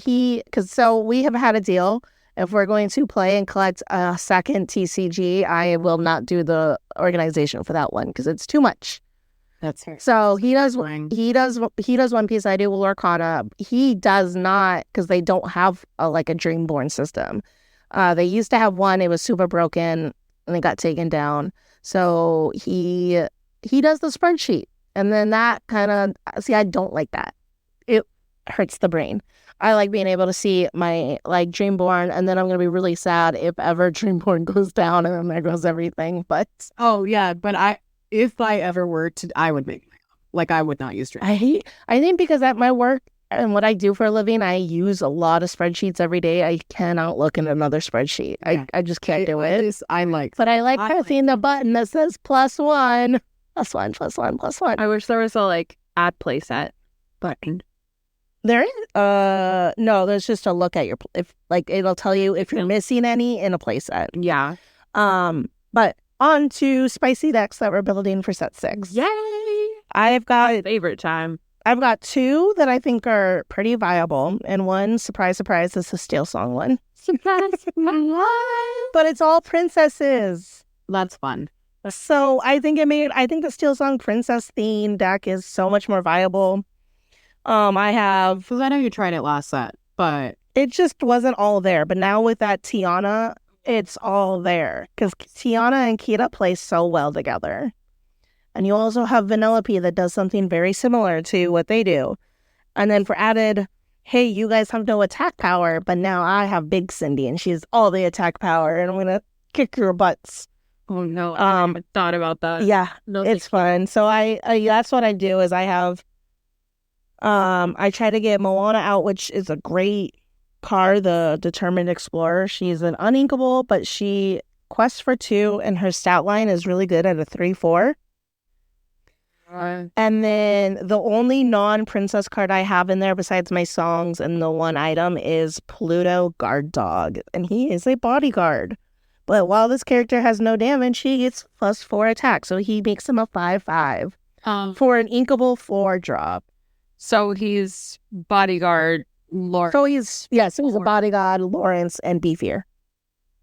so we have had a deal. If we're going to play and collect a second TCG, I will not do the organization for that one because it's too much. That's fair. So he does Fine. he does One Piece. I do Lorcana. He does not because they don't have a Dreamborn system. They used to have one. It was super broken and it got taken down. So he does the spreadsheet, and then that kind of I don't like that. It hurts the brain. I like being able to see my Dreamborn, and then I'm gonna be really sad if ever Dreamborn goes down, and then there goes everything. But Oh yeah, but if I ever were to, I would make my own. Like I would not use Dream. I think because at my work and what I do for a living, I use a lot of spreadsheets every day. I cannot look at another spreadsheet. Yeah. I just can't do it. I like. But I like I pressing the button that says +1, +1, +1, +1. I wish there was a add playset button. There is no, there's just a look at your it'll tell you if you're missing any in a playset. Yeah. But on to spicy decks that we're building for set 6. Yay! I've got Favorite time. 2 that I think are pretty viable, and one, surprise, surprise, is a Steel Song one. But it's all princesses. That's fun. So I think the Steel Song Princess theme deck is so much more viable. I have, Because I know you tried it last set, but it just wasn't all there. But now with that Tiana, it's all there. Because Tiana and Kita play so well together. And you also have Vanellope that does something very similar to what they do. And then for added, hey, you guys have no attack power, but now I have Big Cindy and she's all the attack power and I'm going to kick your butts. Oh no, I haven't thought about that. Yeah, No, it's fun. So I that's what I do is I have, I try to get Moana out, which is a great card, the Determined Explorer. She's an uninkable, but she quests for 2 and her stat line is really good at a 3/4. And then the only non-princess card I have in there besides my songs and the one item is Pluto Guard Dog. And he is a bodyguard. But while this character has no damage, he gets +4 attack. So he makes him a 5/5 for an inkable 4-drop. So he's bodyguard Lord. So he's a bodyguard, Lawrence, and beefier.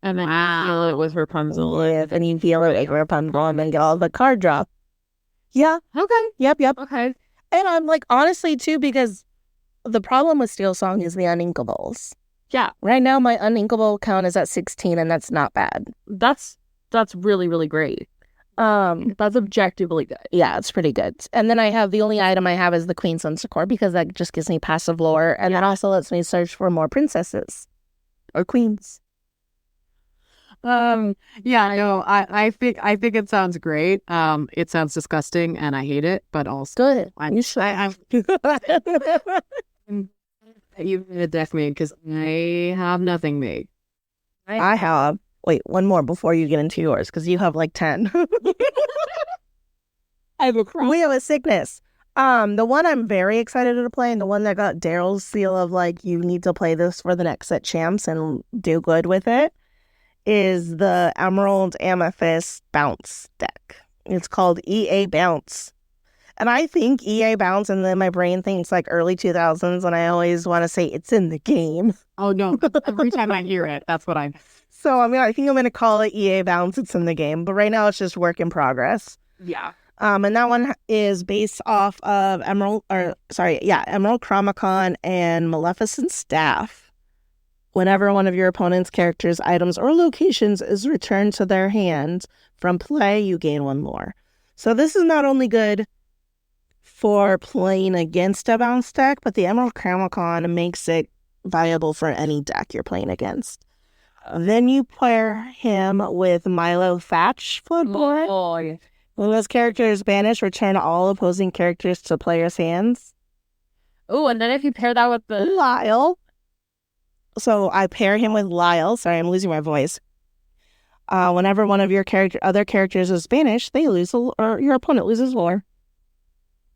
And then you feel it with Rapunzel. And you feel it like Rapunzel and then get all the card drop. Yeah. Okay. Yep. Okay. And I'm like, honestly, too, because the problem with Steel Song is the uninkables. Yeah. Right now, my uninkable count is at 16, and that's not bad. That's really, really great. That's objectively good. Yeah, it's pretty good. And then I have, the only item I have is the Queen Sunsecor, because that just gives me passive lore, and that also lets me search for more princesses. Or queens. yeah, no, I think it sounds great. It sounds disgusting and I hate it, but also Good. you should. You deck me because I have nothing made. I have. Wait, one more before you get into yours, because you have like 10. I have a crop. We have a sickness. The one I'm very excited to play, and the one that got Daryl's seal of like, you need to play this for the next set champs and do good with it, is the Emerald Amethyst Bounce deck. It's called EA Bounce. And I think EA Bounce, and then my brain thinks like early 2000s, and I always want to say it's in the game. Oh no! Every time I hear it, that's what I. So I think I'm going to call it EA Bounce. It's in the game, but right now it's just work in progress. Yeah. And that one is based off of Emerald Chromicon and Maleficent Staff. Whenever one of your opponent's characters, items, or locations is returned to their hand from play, you gain 1 more. So this is not only good for playing against a bounce deck, but the Emerald Chromicon makes it viable for any deck you're playing against. Then you pair him with Milo Thatch Floodborn. Oh, yeah. When those characters banish, return all opposing characters to players' hands. Oh, and then if you pair that with the Lyle. So I pair him with Lyle. Sorry, I'm losing my voice. Whenever one of your other characters is banished, they lose, or your opponent loses lore.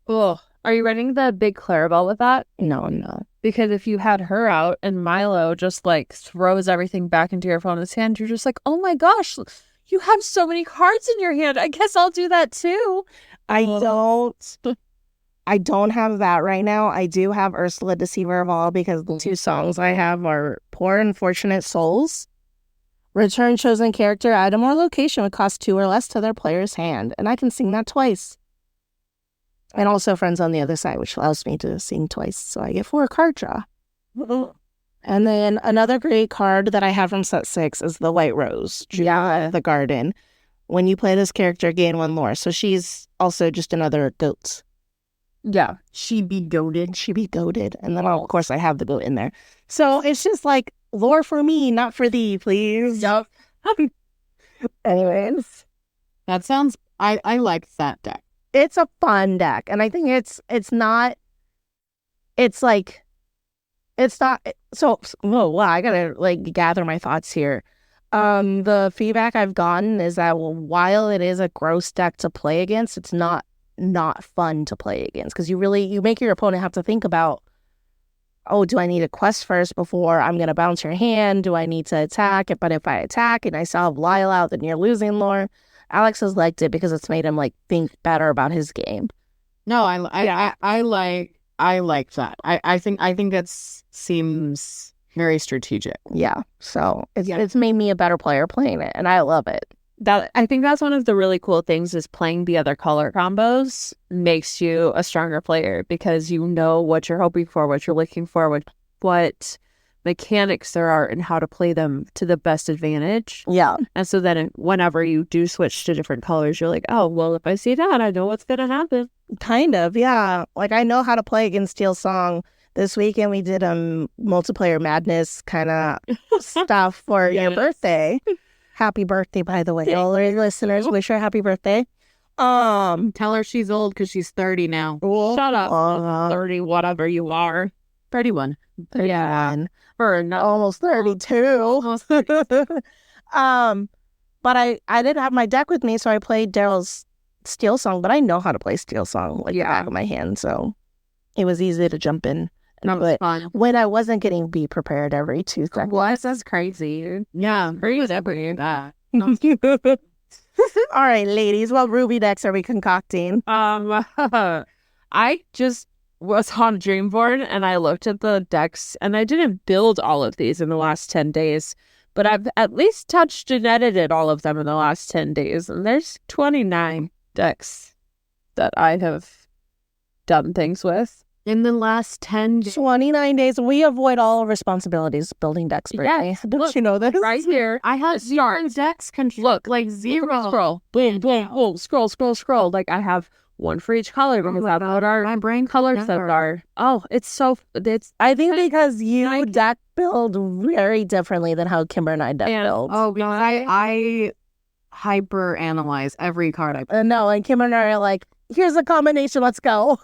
Oh, are you running the big Clarabelle with that? No, I'm not. Because if you had her out and Milo just like throws everything back into your opponent's hand, you're just like, oh my gosh, you have so many cards in your hand. I guess I'll do that too. I don't have that right now. I do have Ursula Deceiver of All, because the 2 songs I have are Poor Unfortunate Souls. Return chosen character, item, or location would cost 2 or less to their player's hand. And I can sing that twice. And also Friends on the Other Side, which allows me to sing twice. So I get 4 card draw. And then another great card that I have from set 6 is the White Rose, the Garden. When you play this character, gain 1 lore. So she's also just another goat. Yeah. She be goated. And then, of course, I have the goat in there. So it's just like lore for me, not for thee, please. Yep. Anyways. That sounds. I like that deck. It's a fun deck. And I think it's not. So, wow, I gotta like gather my thoughts here. The feedback I've gotten is that while it is a gross deck to play against, it's not fun to play against, because you make your opponent have to think about, oh, do I need a quest first before I'm going to bounce your hand? Do I need to attack? But if I attack and I still have Lyle out, then you're losing lore. Alex has liked it because it's made him like think better about his game. No, I like that. I think that seems very strategic. Yeah. So it's made me a better player playing it, and I love it. that I think that's one of the really cool things is playing the other color combos makes you a stronger player because you know what you're hoping for, what you're looking for, what mechanics there are and how to play them to the best advantage. Yeah. And so then whenever you do switch to different colors, you're like, oh, well, if I see that, I know what's going to happen. Kind of, yeah. Like, I know how to play against Steel Song. This weekend, we did multiplayer madness kind of stuff for your birthday. Happy birthday, by the way. All our listeners, wish her happy birthday. Tell her she's old because she's 30 now. Shut up. 30, whatever you are. 31. Yeah. For almost 32. But I didn't have my deck with me, so I played Daryl's Steel Song, but I know how to play Steel Song like the back of my hand, so it was easy to jump in. That was fun. When I wasn't getting be prepared every 2 seconds. What? That's crazy. Yeah. Crazy that. All right, ladies, what Ruby decks are we concocting? I just was on Dreamboard and I looked at the decks and I didn't build all of these in the last 10 days, but I've at least touched and edited all of them in the last 10 days. And there's 29 decks that I have done things with. In the last 10 days. 29 days. We avoid all responsibilities building decks, Brittany. Yes. Don't Look, you know this? Right here. I had zero decks Look, like zero. Scroll. Boom, boom. Oh, scroll. Like I have one for each color because that's what our my brain colors that are. Oh, I think because you deck build very differently than how Kimber and I deck build. Oh, because I hyper analyze every card I play. No, and Kimber and I are like, here's a combination, let's go.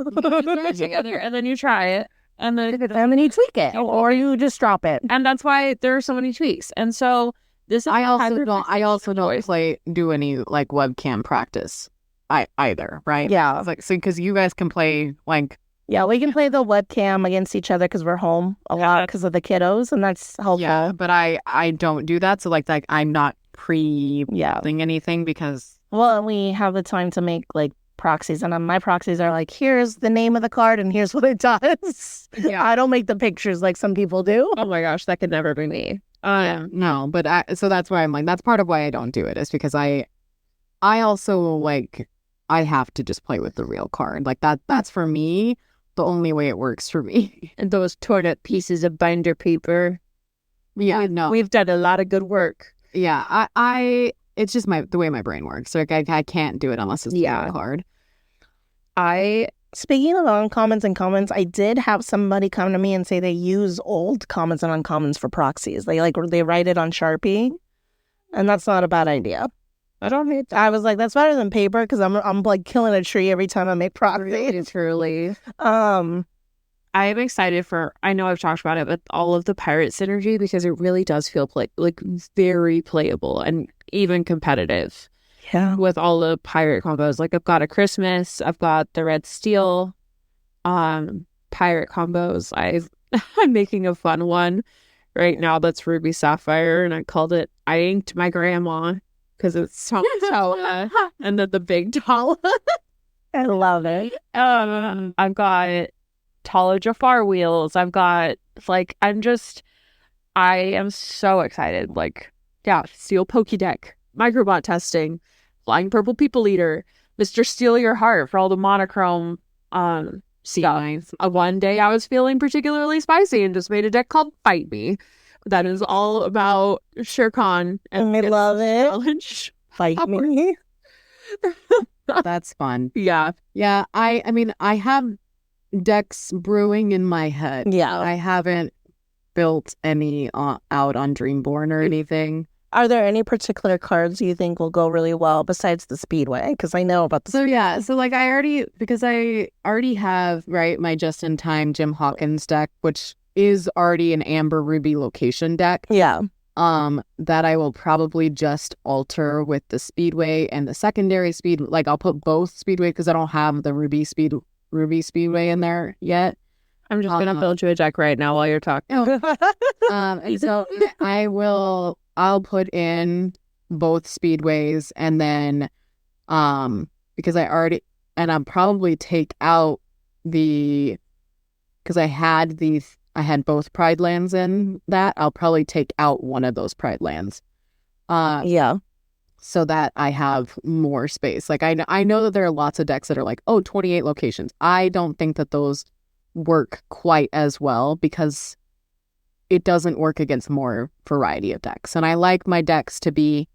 together, and then you try it, and then you tweak it, or you just drop it. And that's why there are so many tweaks. And so this is I also don't do any like webcam practice. Either, right? Yeah. It's like, so because you guys can play like. Yeah, we can play the webcam against each other because we're home a lot because of the kiddos, and that's helpful. Yeah, but I don't do that. So like I'm not pre-building anything because. Well, we have the time to make like proxies, and my proxies are like, here's the name of the card and here's what it does. Yeah. I don't make the pictures like some people do. Oh my gosh, that could never be me. No, but so that's why I'm like, that's part of why I don't do it is because I also like, I have to just play with the real card. Like that's for me, the only way it works for me. And those torn up pieces of binder paper. Yeah, we've done a lot of good work. Yeah, it's just the way my brain works. Like I can't do it unless it's the real card. Speaking of uncommons and commons, I did have somebody come to me and say they use old commons and uncommons for proxies. They write it on Sharpie, and that's not a bad idea. I don't hate that. I was like, that's better than paper because I'm like killing a tree every time I make proxies. Truly. I'm excited for, I know I've talked about it, but all of the pirate synergy because it really does feel like very playable and even competitive. Yeah. With all the pirate combos. Like I've got a Christmas, I've got the red steel pirate combos. I'm making a fun one right now that's Ruby Sapphire, and I inked my grandma because it's so and then the big Tala. I love it. I've got Tala Jafar wheels. I've got I am so excited. Like, yeah, Steel Pokédeck, Microbot testing, Flying Purple People Eater, Mr. Steal Your Heart for all the monochrome stuff. One day I was feeling particularly spicy and just made a deck called Fight Me. That is all about Shere Khan and I love it. Challenge. Fight Me. That's fun. Yeah. Yeah. I mean, I have decks brewing in my head. Yeah. I haven't built any out on Dreamborn or anything. Are there any particular cards you think will go really well besides the Speedway? Because I know about the Speedway. So like I already have, right, my just-in-time Jim Hawkins deck, which is already an Amber Ruby location deck. Yeah. That I will probably just alter with the Speedway and the secondary speed. Like I'll put both Speedway because I don't have the Ruby Speedway in there yet. I'm just gonna build you a deck right now while you're talking. And so I'll put in both Speedways and then because I'll probably take out because I had both Pride lands in that. I'll probably take out one of those Pride lands. Yeah. so that I have more space. Like I know that there are lots of decks that are like, oh, 28 locations. I don't think that those work quite as well because it doesn't work against more variety of decks. And I like my decks to be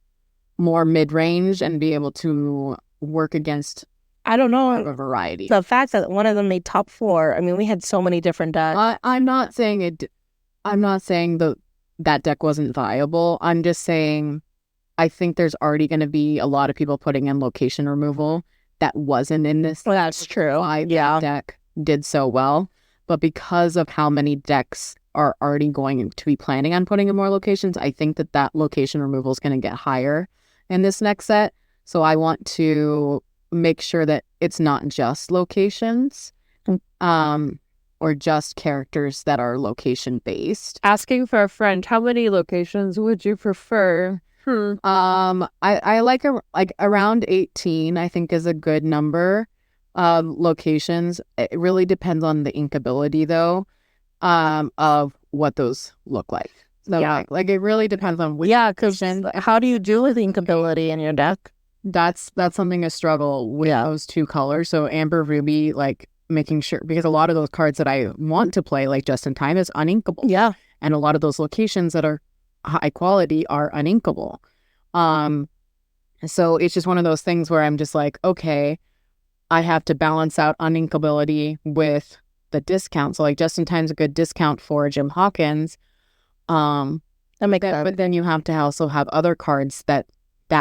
more mid-range and be able to work against I don't know. a variety. The fact that one of them made top 4, I mean, we had so many different decks. I'm not saying that deck wasn't viable. I'm just saying I think there's already going to be a lot of people putting in location removal that wasn't in this. Well, that's true. That deck did so well. But because of how many decks are already going to be planning on putting in more locations, I think that location removal is going to get higher in this next set. So I want to make sure that it's not just locations or just characters that are location based. Asking for a friend, how many locations would you prefer? I like around 18, I think is a good number of locations. It really depends on the ink ability though, of what those look like. So like it really depends on which. Yeah, because how do you do with ink ability in your deck? That's something I struggle with those two colors. So Amber, Ruby, like making sure, because a lot of those cards that I want to play, like Just in Time, is uninkable. Yeah. And a lot of those locations that are high quality are uninkable. So it's just one of those things where I'm just like, okay, I have to balance out uninkability with the discount. So like Just in Time's a good discount for Jim Hawkins. That makes sense. But then you have to also have other cards that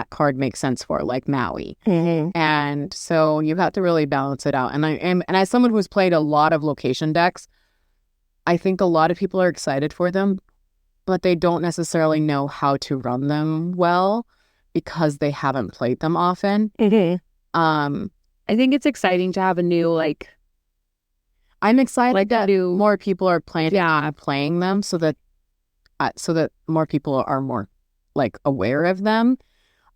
card makes sense for, like Maui. Mm-hmm. And so you have to really balance it out. And as someone who's played a lot of location decks, I think a lot of people are excited for them, but they don't necessarily know how to run them well because they haven't played them often. Mm-hmm. I think it's exciting to have a new, like, I'm excited like that new, more people are playing them so that more people are more like aware of them.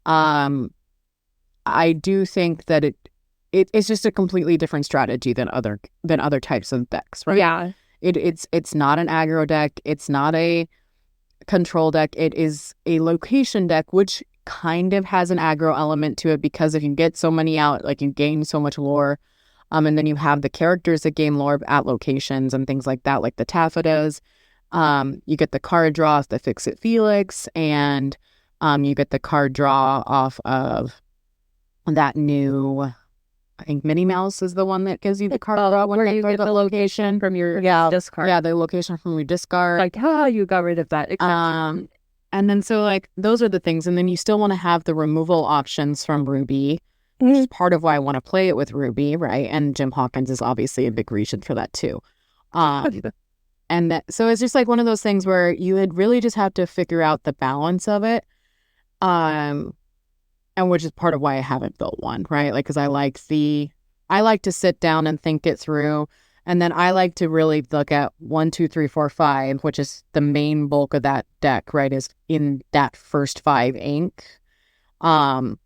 I do think that it's just a completely different strategy than other types of decks, right? Yeah. It's not an aggro deck. It's not a control deck. It is a location deck, which kind of has an aggro element to it because if you get so many out, like you gain so much lore, and then you have the characters that gain lore at locations and things like that, like the Taffetas. You get the card draw off the Fix-It Felix, and you get the card draw off of that new, I think Minnie Mouse is the one that gives you the card draw where you get the location from your discard. Yeah, the location from your discard. Like, you got rid of that. Exactly. And then so like those are the things, and then you still want to have the removal options from Ruby, which is part of why I want to play it with Ruby, right? And Jim Hawkins is obviously a big reason for that too. So it's just like one of those things where you would really just have to figure out the balance of it. And which is part of why I haven't built one, right? Like, because I like to sit down and think it through. And then I like to really look at 1, 2, 3, 4, 5, which is the main bulk of that deck, right? Is in that first 5 ink. And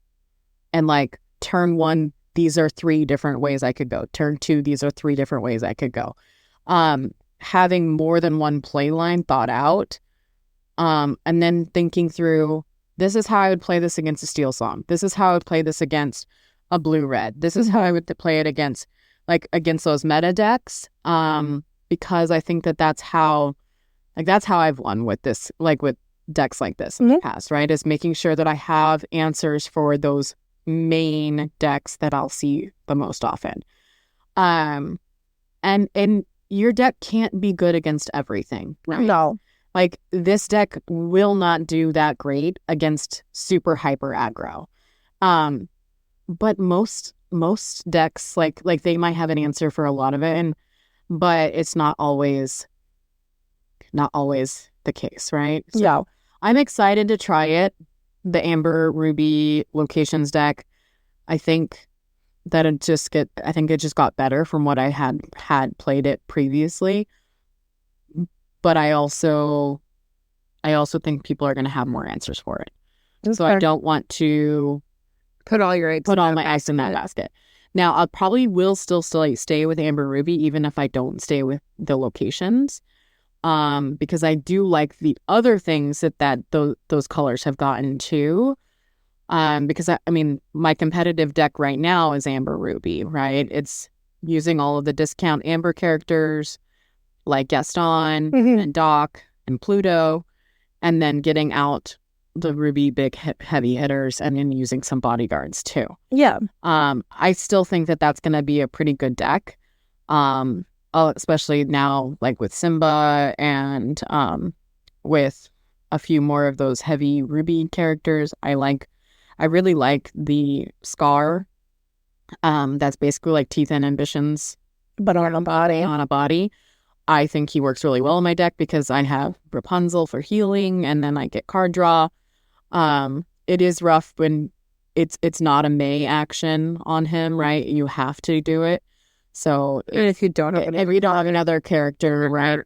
like turn 1, these are 3 different ways I could go. Turn 2, these are 3 different ways I could go. Having more than one play line thought out. And then thinking through, this is how I would play this against a Steel Song. This is how I would play this against a Blue-Red. This is how I would play it against those meta decks. Because I think that's how I've won with this, like with decks like this in the past, right? Is making sure that I have answers for those main decks that I'll see the most often. And your deck can't be good against everything, right? No. Like, this deck will not do that great against super hyper aggro. But most decks, like they might have an answer for a lot of it, but it's not always the case, right? So Yeah. I'm excited to try it. The Amber Ruby Locations deck. I think that it just got better from what I had played it previously. But I also think people are going to have more answers for it. So I don't want to put all my eggs in that basket. Now, I probably will still stay with Amber Ruby, even if I don't stay with the locations, because I do like the other things that those colors have gotten too. Because I mean, my competitive deck right now is Amber Ruby, right? It's using all of the discount Amber characters like Gaston and Doc and Pluto, and then getting out the Ruby big heavy hitters and then using some bodyguards too. Yeah. I still think that that's going to be a pretty good deck, especially now like with Simba and with a few more of those heavy Ruby characters. I really like the Scar. That's basically like Teeth and Ambitions, But on a body. on a body. I think he works really well in my deck because I have Rapunzel for healing, and then I get card draw. It is rough when it's not a May action on him, right? You have to do it. So And if you don't have if you don't have another character, right,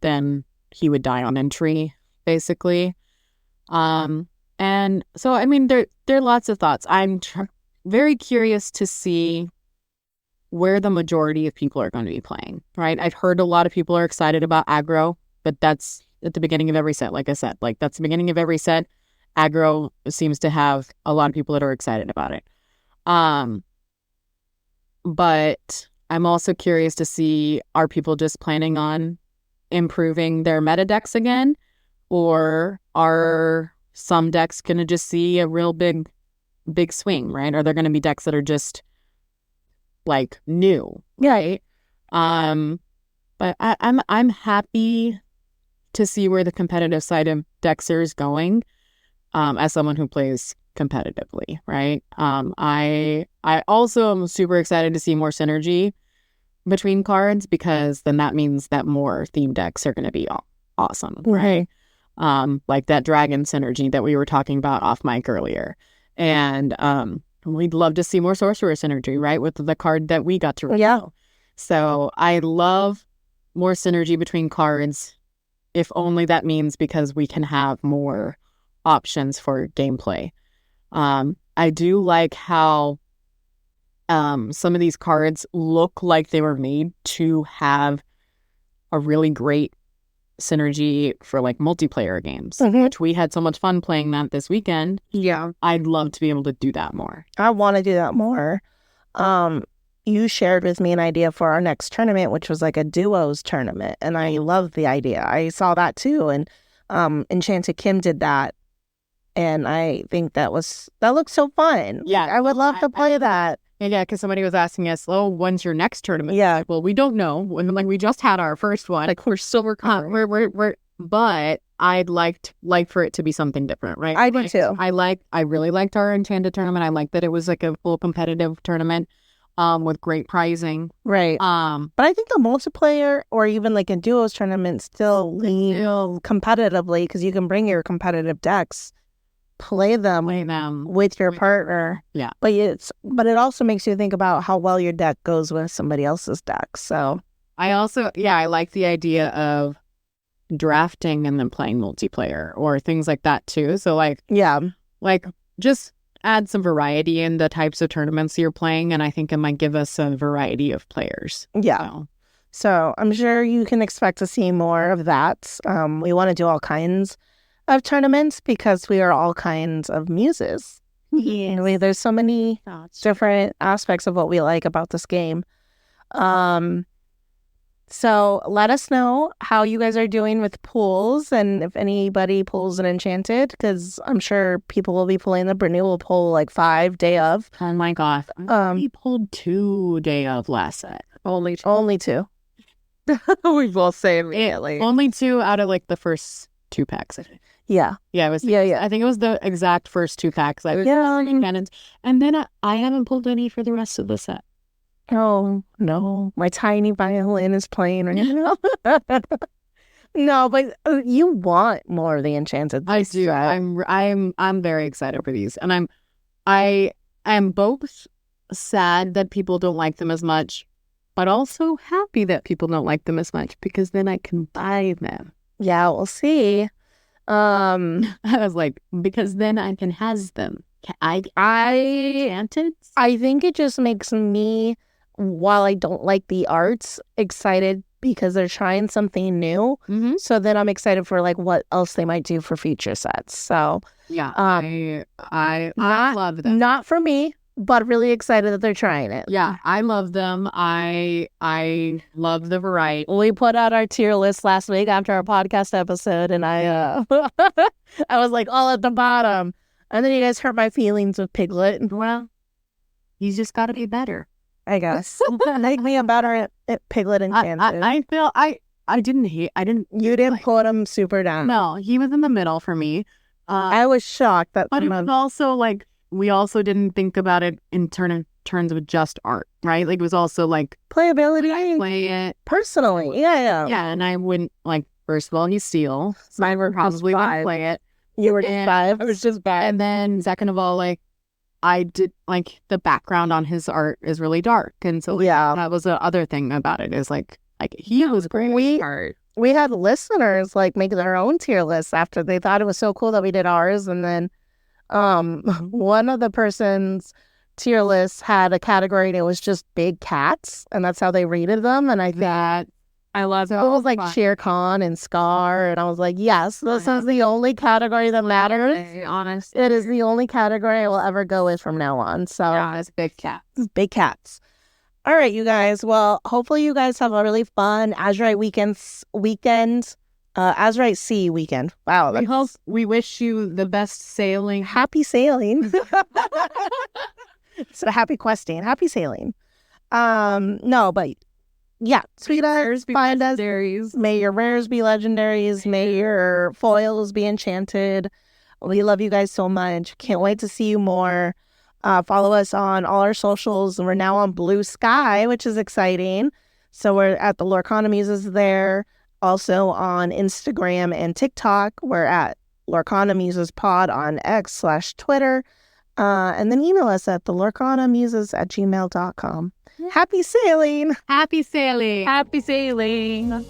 then he would die on entry, basically. And so I mean, there are lots of thoughts. I'm very curious to see where the majority of people are going to be playing, right? I've heard a lot of people are excited about aggro, but that's at the beginning of every set. Like I said, like that's the beginning of every set. Aggro seems to have a lot of people that are excited about it. But I'm also curious to see, are people just planning on improving their meta decks again? Or are some decks going to just see a real big swing, right? Are there going to be decks that are just like new, right? But I'm happy to see where the competitive side of Dexter is going, as someone who plays competitively, right? I also am super excited to see more synergy between cards, because then that means that more theme decks are going to be awesome, right? Like that dragon synergy that we were talking about off mic earlier, and we'd love to see more sorcerer synergy, right? With the card that we got to review. Yeah. So I love more synergy between cards, if only that means because we can have more options for gameplay. I do like how some of these cards look like they were made to have a really great synergy for like multiplayer games, which we had so much fun playing that this weekend. Yeah. I'd love to be able to do that more. I want to do that more. You shared with me an idea for our next tournament, which was like a duos tournament, and I love the idea. I saw that too, and Enchanted Kim did that, and I think that looks so fun. Yeah. I would love to play that. Yeah, because somebody was asking us, "Oh, when's your next tournament?" Yeah. Like, well, we don't know. Like we just had our first one. Like we're still recovering. But I'd like for it to be something different, right? I do too. I really liked our Enchanted tournament. I liked that it was like a full competitive tournament, with great prizing. Right. But I think the multiplayer or even like a duos tournament still lean competitively, because you can bring your competitive decks, play them with your partner. Yeah. But it also makes you think about how well your deck goes with somebody else's deck. So I like the idea of drafting and then playing multiplayer or things like that too. So like just add some variety in the types of tournaments you're playing, and I think it might give us a variety of players. Yeah. So I'm sure you can expect to see more of that. We want to do all kinds of tournaments because we are all kinds of muses. Yeah. There's so many different aspects of what we like about this game. So let us know how you guys are doing with pools, and if anybody pulls an Enchanted, because I'm sure people will be pulling the Brittany will pull like 5 day of. Oh my gosh. We pulled 2 day of last set. Only 2. We both say immediately. Only 2 out of like the first 2 packs, I think. Yeah. Yeah, it was. Yeah. I think it was the exact first 2 packs. I was cannons, and then I haven't pulled any for the rest of the set. Oh no, my tiny violin is playing right now. No, but you want more of the Enchanted. I do. I'm very excited for these, and I am both sad that people don't like them as much, but also happy that people don't like them as much, because then I can buy them. Yeah, we'll see. I was like, because then I can has them. I think it just makes me, while I don't like the arts, excited because they're trying something new. Mm-hmm. So then I'm excited for like what else they might do for future sets. So Yeah, I love them. not for me, but really excited that they're trying it. Yeah, I love them. I love the variety. We put out our tier list last week after our podcast episode, and I I was like all at the bottom. And then you guys hurt my feelings with Piglet. Well, he's just got to be better. I guess. Make me a better at Piglet and Enchanted. I feel I didn't hate. I didn't. You didn't put him super down. No, he was in the middle for me. I was shocked that But it was also like we also didn't think about it in terms of just art, right? Like it was also like playability, play it personally. Yeah. Yeah, and I wouldn't like. First of all, he's steel. So Mine were probably just wouldn't play it. You were just And 5. I was just bad. And then second of all, like I did like the background on his art is really dark, and so like, Yeah. that was the other thing about it is like he was great. We had listeners like make their own tier lists after they thought it was so cool that we did ours, and then one of the person's tier lists had a category and it was just big cats, and that's how they rated them. And I think That I love it was like Shere Khan and Scar, and I was like, yes, this is the only category that matters. to be honest. It is the only category I will ever go with from now on. So yeah, it's big cat. big cats. All right, you guys. Well, hopefully you guys have a really fun Azurite weekend. Azurite Sea weekend. Wow. We hope we wish you the best sailing. Happy sailing. So happy questing. Happy sailing. No, but yeah. Tweet us, find us. Legendaries. May your rares be legendaries. May your foils be enchanted. We love you guys so much. Can't wait to see you more. Follow us on all our socials. We're now on Blue Sky, which is exciting. So we're at the Lorcana Muses there. Also on Instagram and TikTok. We're at Lorcana Muses Pod on X/Twitter. And then email us at thelorcanamuses@gmail.com. Happy sailing! Happy sailing. Happy sailing.